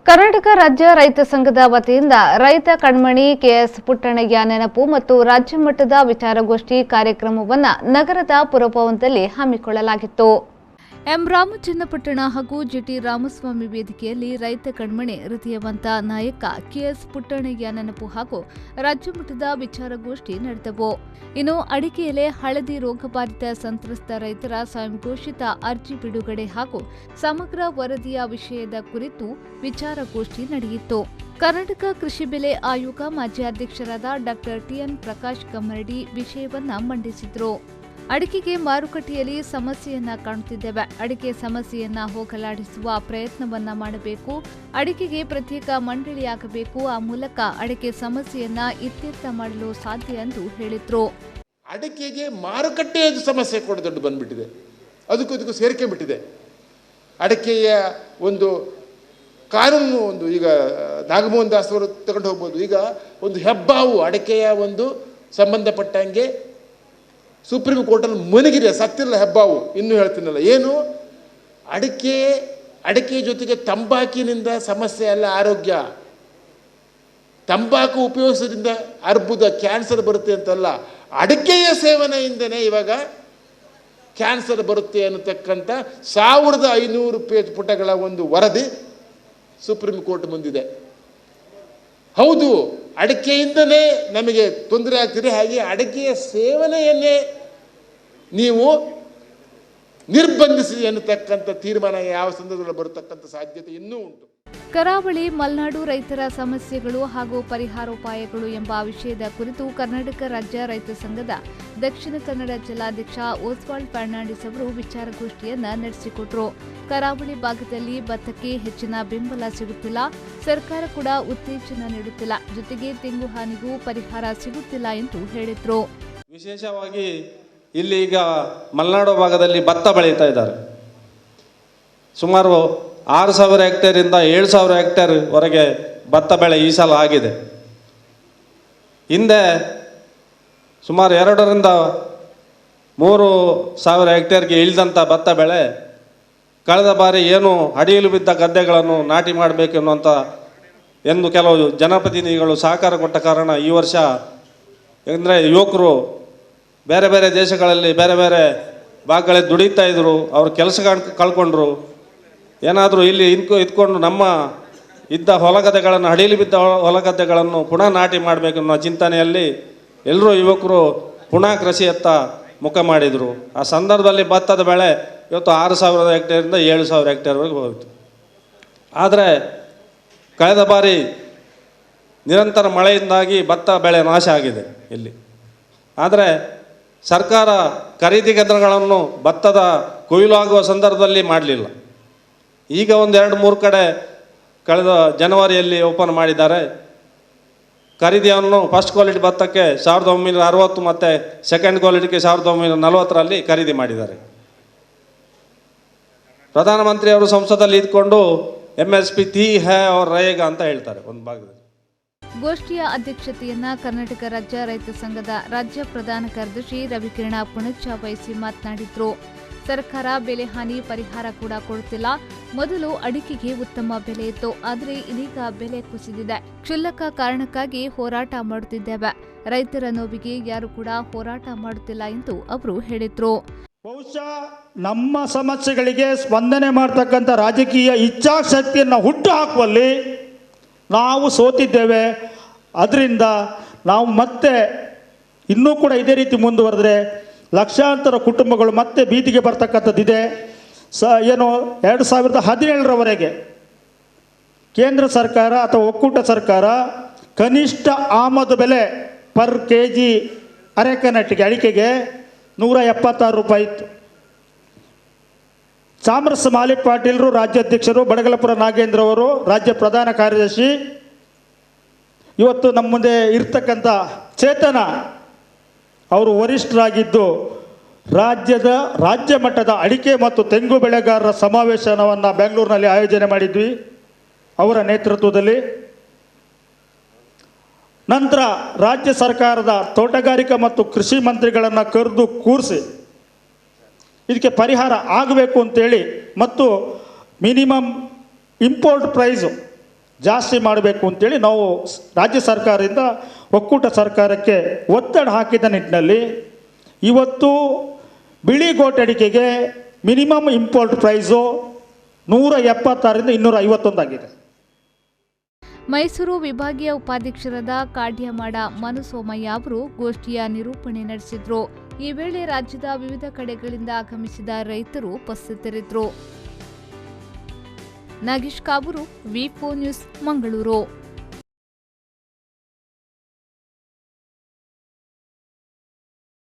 ಕರ್ನಾಟಕ ರಾಜ್ಯ ರೈತ ಸಂಘದ ವತಿಯಿಂದ ರೈತ ಕಣ್ಮಣಿ ಕೆಎಸ್ ಪುಟ್ಟಣ್ಣಯ್ಯ ನೆನಪು ಮತ್ತು ರಾಜ್ಯ ಮಟ್ಟದ ವಿಚಾರಗೋಷ್ಠಿ ಕಾರ್ಯಕ್ರಮವನ್ನು ನಗರದ ಪುರಭವನದಲ್ಲಿ ಹಮ್ಮಿಕೊಳ್ಳಲಾಗಿತ್ತು. ಎಂ ರಾಮಚಂದ್ರಪಟ್ಟಣ ಹಾಗೂ ಜಿಟಿ ರಾಮಸ್ವಾಮಿ ವೇದಿಕೆಯಲ್ಲಿ ರೈತ ಕಣ್ಮಣಿ ಹೃದಯವಂತ ನಾಯಕ ಕೆಎಸ್ ಪುಟ್ಟಣ್ಣಯ್ಯ ನೆನಪು ಹಾಗೂ ರಾಜ್ಯ ಮಟ್ಟದ ವಿಚಾರಗೋಷ್ಠಿ ನಡೆದವು. ಇನ್ನು ಅಡಿಕೆ ಎಲೆ ಹಳದಿ ರೋಗಬಾಧಿತ ಸಂತ್ರಸ್ತ ರೈತರ ಸ್ವಯಂಘೋಷಿತ ಅರ್ಜಿ ಬಿಡುಗಡೆ ಹಾಗೂ ಸಮಗ್ರ ವರದಿಯ ವಿಷಯದ ಕುರಿತು ವಿಚಾರಗೋಷ್ಠಿ ನಡೆಯಿತು. ಕರ್ನಾಟಕ ಕೃಷಿ ಬೆಲೆ ಆಯೋಗ ಮಾಜಿ ಅಧ್ಯಕ್ಷರಾದ ಡಾ ಟಿಎನ್ ಪ್ರಕಾಶ್ ಕಮ್ಮರಡಿ ವಿಷಯವನ್ನ ಮಂಡಿಸಿದರು. ಅಡಿಕೆಗೆ ಮಾರುಕಟ್ಟೆಯಲ್ಲಿ ಸಮಸ್ಯೆಯನ್ನ ಕಾಣುತ್ತಿದ್ದೇವೆ. ಅಡಿಕೆ ಸಮಸ್ಯೆಯನ್ನ ಹೋಗಲಾಡಿಸುವ ಪ್ರಯತ್ನವನ್ನ ಮಾಡಬೇಕು. ಅಡಿಕೆಗೆ ಪ್ರತ್ಯೇಕ ಮಂಡಳಿಯಾಗಬೇಕು. ಆ ಮೂಲಕ ಅಡಿಕೆ ಸಮಸ್ಯೆಯನ್ನ ಇತ್ಯರ್ಥ ಮಾಡಲು ಸಾಧ್ಯ ಎಂದು ಹೇಳಿದ್ರು. ಅಡಿಕೆಗೆ ಮಾರುಕಟ್ಟೆಯ ಸಮಸ್ಯೆ ಕೂಡ ದೊಡ್ಡ ಬಂದ್ಬಿಟ್ಟಿದೆ. ಅದಕ್ಕೂ ಸೇರ್ಕೆ ಬಿಟ್ಟಿದೆ. ಅಡಿಕೆಯ ಒಂದು ಕಾನೂನು ಒಂದು ಈಗ ನಾಗಮೋಹನ್ ದಾಸ್ ಅವರು ತಗೊಂಡು ಹೋಗ್ಬೋದು. ಈಗ ಒಂದು ಹೆಬ್ಬಾವು ಅಡಿಕೆಯ ಒಂದು ಸಂಬಂಧಪಟ್ಟಂಗೆ ಸುಪ್ರೀಂ ಕೋರ್ಟಲ್ಲಿ ಮನಗಿದೆ. ಸತ್ತಿಲ್ಲ ಹೆಬ್ಬಾವು. ಇನ್ನೂ ಹೇಳ್ತೀನಲ್ಲ, ಏನು ಅಡಿಕೆ ಜೊತೆಗೆ ತಂಬಾಕಿನಿಂದ ಸಮಸ್ಯೆ ಅಲ್ಲ ಆರೋಗ್ಯ. ತಂಬಾಕು ಉಪಯೋಗಿಸೋದ್ರಿಂದ ಅರ್ಬುದ, ಕ್ಯಾನ್ಸರ್ ಬರುತ್ತೆ ಅಂತಲ್ಲ, ಅಡಿಕೆಯ ಸೇವನೆಯಿಂದನೇ ಇವಾಗ ಕ್ಯಾನ್ಸರ್ ಬರುತ್ತೆ ಅನ್ನತಕ್ಕಂಥ 1500 ಪೇಜ್ ಪುಟಗಳ ಒಂದು ವರದಿ ಸುಪ್ರೀಂ ಕೋರ್ಟ್ ಮುಂದಿದೆ. ಹೌದು, ಅಡಿಕೆಯಿಂದನೇ ನಮಗೆ ತೊಂದರೆ ಆಗ್ತಿದೆ. ಹಾಗೆ ಅಡಿಕೆಯ ಸೇವನೆಯನ್ನೇ ನೀವು ನಿರ್ಬಂಧಿಸಿ ಅನ್ನತಕ್ಕಂಥ ತೀರ್ಮಾನ ಯಾವ ಸಂದರ್ಭದಲ್ಲಿ ಬರತಕ್ಕಂಥ ಸಾಧ್ಯತೆ ಇನ್ನೂ ಉಂಟು. ಕರಾವಳಿ ಮಲೆನಾಡು ರೈತರ ಸಮಸ್ಯೆಗಳು ಹಾಗೂ ಪರಿಹಾರೋಪಾಯಗಳು ಎಂಬ ವಿಷಯದ ಕುರಿತು ಕರ್ನಾಟಕ ರಾಜ್ಯ ರೈತ ಸಂಘದ ದಕ್ಷಿಣ ಕನ್ನಡ ಜಿಲ್ಲಾಧ್ಯಕ್ಷ ಓಸ್ವಾಲ್ಡ್ ಫರ್ನಾಂಡಿಸ್ ಅವರು ವಿಚಾರಗೋಷ್ಠಿಯನ್ನ ನಡೆಸಿಕೊಟ್ರು. ಕರಾವಳಿ ಭಾಗದಲ್ಲಿ ಭತ್ತಕ್ಕೆ ಹೆಚ್ಚಿನ ಬೆಂಬಲ ಸಿಗುತ್ತಿಲ್ಲ, ಸರ್ಕಾರ ಕೂಡ ಉತ್ತೇಜನ ನೀಡುತ್ತಿಲ್ಲ, ಜೊತೆಗೆ ತೆಂಗು ಹಾನಿಗೂ ಪರಿಹಾರ ಸಿಗುತ್ತಿಲ್ಲ ಎಂದು ಹೇಳಿದ್ರು. ವಿಶೇಷವಾಗಿ ಇಲ್ಲಿ ಈಗ ಮಲೆನಾಡು ಭಾಗದಲ್ಲಿ ಭತ್ತ ಬೆಳೀತಾ ಇದ್ದಾರೆ. ಸುಮಾರು 6000 ಹೆಕ್ಟೇರಿಂದ 7000 ಹೆಕ್ಟೇರ್ ವರೆಗೆ ಭತ್ತ ಬೆಳೆ ಈ ಸಲ ಆಗಿದೆ. ಹಿಂದೆ ಸುಮಾರು 2ರಿಂದ 3,000 ಹೆಕ್ಟೇರ್ಗೆ ಇಳಿದಂಥ ಭತ್ತ ಬೆಳೆ ಕಳೆದ ಬಾರಿ ಏನು ಅಡಿಯಲು ಬಿದ್ದ ಗದ್ದೆಗಳನ್ನು ನಾಟಿ ಮಾಡಬೇಕೆನ್ನುವಂಥ ಎಂದು ಕೆಲವು ಜನಪ್ರತಿನಿಧಿಗಳು ಸಹಕಾರ ಕೊಟ್ಟ ಕಾರಣ ಈ ವರ್ಷ ಅಂದರೆ ಯುವಕರು ಬೇರೆ ಬೇರೆ ದೇಶಗಳಲ್ಲಿ ಬೇರೆ ಬೇರೆ ಭಾಗಗಳಲ್ಲಿ ದುಡಿತಾ ಇದ್ರು, ಅವ್ರ ಕೆಲಸ ಕಳ್ಕೊಂಡ್ರು. ಏನಾದರೂ ಇಲ್ಲಿ ಇದ್ಕೊಂಡು ನಮ್ಮ ಇದ್ದ ಹೊಲಗದ್ದೆಗಳನ್ನು ಅಡಿಯಲ್ಲಿ ಬಿದ್ದ ಹೊಲಗದ್ದೆಗಳನ್ನು ಪುನಃ ನಾಟಿ ಮಾಡಬೇಕನ್ನೋ ಚಿಂತನೆಯಲ್ಲಿ ಎಲ್ಲರೂ ಯುವಕರು ಪುನಃ ಕೃಷಿಯತ್ತ ಮುಖ ಮಾಡಿದರು. ಆ ಸಂದರ್ಭದಲ್ಲಿ ಭತ್ತದ ಬೆಳೆ ಇವತ್ತು 6000 ಹೆಕ್ಟೇರಿಂದ 7000 ಹೆಕ್ಟೇರ್ವರೆಗೆ ಹೋಯಿತು. ಆದರೆ ಕಳೆದ ಬಾರಿ ನಿರಂತರ ಮಳೆಯಿಂದಾಗಿ ಭತ್ತ ಬೆಳೆ ನಾಶ ಆಗಿದೆ ಇಲ್ಲಿ. ಆದರೆ ಸರ್ಕಾರ ಖರೀದಿ ಕೇಂದ್ರಗಳನ್ನು ಭತ್ತದ ಕೊಯ್ಲು ಆಗುವ ಸಂದರ್ಭದಲ್ಲಿ ಮಾಡಲಿಲ್ಲ. ಈಗ ಒಂದು 2-3 ಕಡೆ ಕಳೆದ ಜನವರಿಯಲ್ಲಿ ಓಪನ್ ಮಾಡಿದ್ದಾರೆ. ಖರೀದಿಯನ್ನು ಫಸ್ಟ್ ಕ್ವಾಲಿಟಿ ಭತ್ತಕ್ಕೆ 1960 ಮತ್ತು ಸೆಕೆಂಡ್ ಕ್ವಾಲಿಟಿಗೆ 1940ರಲ್ಲಿ ಖರೀದಿ ಮಾಡಿದ್ದಾರೆ. ಪ್ರಧಾನಮಂತ್ರಿಯವರು ಸಂಸದಲ್ಲಿ ಇದ್ಕೊಂಡು MSP ತೀ ಹೈ और रहेगा ಅಂತ ಹೇಳ್ತಾರೆ ಒಂದು ಭಾಗದಲ್ಲಿ. ಗೋಷ್ಠಿಯ ಅಧ್ಯಕ್ಷತೆಯನ್ನ ಕರ್ನಾಟಕ ರಾಜ್ಯ ರೈತ ಸಂಘದ ರಾಜ್ಯ ಪ್ರಧಾನ ಕಾರ್ಯದರ್ಶಿ ರವಿಕಿರಣ ಪುಣಚ ವಹಿಸಿ ಮಾತನಾಡಿದ್ರು. ಸರ್ಕಾರ ಬೆಲೆ ಹಾನಿ ಪರಿಹಾರ ಕೂಡ ಕೊಡುತ್ತಿಲ್ಲ. ಮೊದಲು ಅಡಿಕೆಗೆ ಉತ್ತಮ ಬೆಲೆ ಇತ್ತು, ಆದರೆ ಇದೀಗ ಬೆಲೆ ಕುಸಿದಿದೆ. ಕ್ಷುಲ್ಲಕ ಕಾರಣಕ್ಕಾಗಿ ಹೋರಾಟ ಮಾಡುತ್ತಿದ್ದೇವೆ. ರೈತರ ನೋವಿಗೆ ಯಾರು ಕೂಡ ಹೋರಾಟ ಮಾಡುತ್ತಿಲ್ಲ ಎಂದು ಅವರು ಹೇಳಿದ್ರು. ಬಹುಶಃ ನಮ್ಮ ಸಮಸ್ಯೆಗಳಿಗೆ ಸ್ಪಂದನೆ ಮಾಡತಕ್ಕಂಥ ರಾಜಕೀಯ ಇಚ್ಛಾಶಕ್ತಿಯನ್ನು ಹುಟ್ಟು ಹಾಕುವಲ್ಲಿ ನಾವು ಸೋತಿದ್ದೇವೆ. ಅದರಿಂದ ನಾವು ಮತ್ತೆ ಇನ್ನೂ ಕೂಡ ಇದೇ ರೀತಿ ಮುಂದುವರೆದ್ರೆ ಲಕ್ಷಾಂತರ ಕುಟುಂಬಗಳು ಮತ್ತೆ ಬೀದಿಗೆ ಬರ್ತಕ್ಕಂಥದ್ದಿದೆ. ಏನು 2017ರವರೆಗೆ ಕೇಂದ್ರ ಸರ್ಕಾರ ಅಥವಾ ಒಕ್ಕೂಟ ಸರ್ಕಾರ ಕನಿಷ್ಠ ಆಮದು ಬೆಲೆ ಪರ್ kg ಅರೆಕನಟ್ಟಿಗೆ ಅಡಿಕೆಗೆ 176 ರೂಪಾಯಿ ಇತ್ತು. ಚಾಮರಸ್ ಮಾಲಿಕ್ ಪಾಟೀಲ್ರು ರಾಜ್ಯಾಧ್ಯಕ್ಷರು, ಬಡಗಲಪುರ ನಾಗೇಂದ್ರ ಅವರು ರಾಜ್ಯ ಪ್ರಧಾನ ಕಾರ್ಯದರ್ಶಿ, ಇವತ್ತು ನಮ್ಮ ಮುಂದೆ ಇರ್ತಕ್ಕಂಥ ಚೇತನ ಅವರು ವರಿಷ್ಠರಾಗಿದ್ದು ರಾಜ್ಯ ಮಟ್ಟದ ಅಡಿಕೆ ಮತ್ತು ತೆಂಗು ಬೆಳೆಗಾರರ ಸಮಾವೇಶನವನ್ನು ಬೆಂಗಳೂರಿನಲ್ಲಿ ಆಯೋಜನೆ ಮಾಡಿದ್ವಿ ಅವರ ನೇತೃತ್ವದಲ್ಲಿ. ನಂತರ ರಾಜ್ಯ ಸರ್ಕಾರದ ತೋಟಗಾರಿಕಾ ಮತ್ತು ಕೃಷಿ ಮಂತ್ರಿಗಳನ್ನು ಕರೆದು ಕೂರಿಸಿ ಇದಕ್ಕೆ ಪರಿಹಾರ ಆಗಬೇಕು ಅಂತೇಳಿ ಮತ್ತು ಮಿನಿಮಮ್ ಇಂಪೋರ್ಟ್ ಪ್ರೈಸು ಜಾಸ್ತಿ ಮಾಡಬೇಕು ಅಂತೇಳಿ ನಾವು ರಾಜ್ಯ ಸರ್ಕಾರದಿಂದ ಒಕ್ಕೂಟ ಸರ್ಕಾರಕ್ಕೆ ಒತ್ತಡ ಹಾಕಿದ ನಿಟ್ಟಿನಲ್ಲಿ ಇವತ್ತು ಬಿಳಿ ಗೋಟ್ ಅಡಿಕೆಗೆ ಮಿನಿಮಮ್ ಇಂಪೋರ್ಟ್ ಪ್ರೈಸು 176ರಿಂದ 251 ಆಗಿದೆ. ಮೈಸೂರು ವಿಭಾಗೀಯ ಉಪಾಧ್ಯಕ್ಷರಾದ ಕಾಡ್ಯಮಾಡ ಮನುಸೋಮಯ್ಯ ಅವರು ಗೋಷ್ಠಿಯ ನಿರೂಪಣೆ ನಡೆಸಿದ್ರು. ಈ ವೇಳೆ ರಾಜ್ಯದ ವಿವಿಧ ಕಡೆಗಳಿಂದ ಆಗಮಿಸಿದ ರೈತರು ಉಪಸ್ಥಿತರಿದ್ದರು. ನಾಗೇಶ್ ಕಾಬೂರು, ವಿ4 ನ್ಯೂಸ್, ಮಂಗಳೂರು.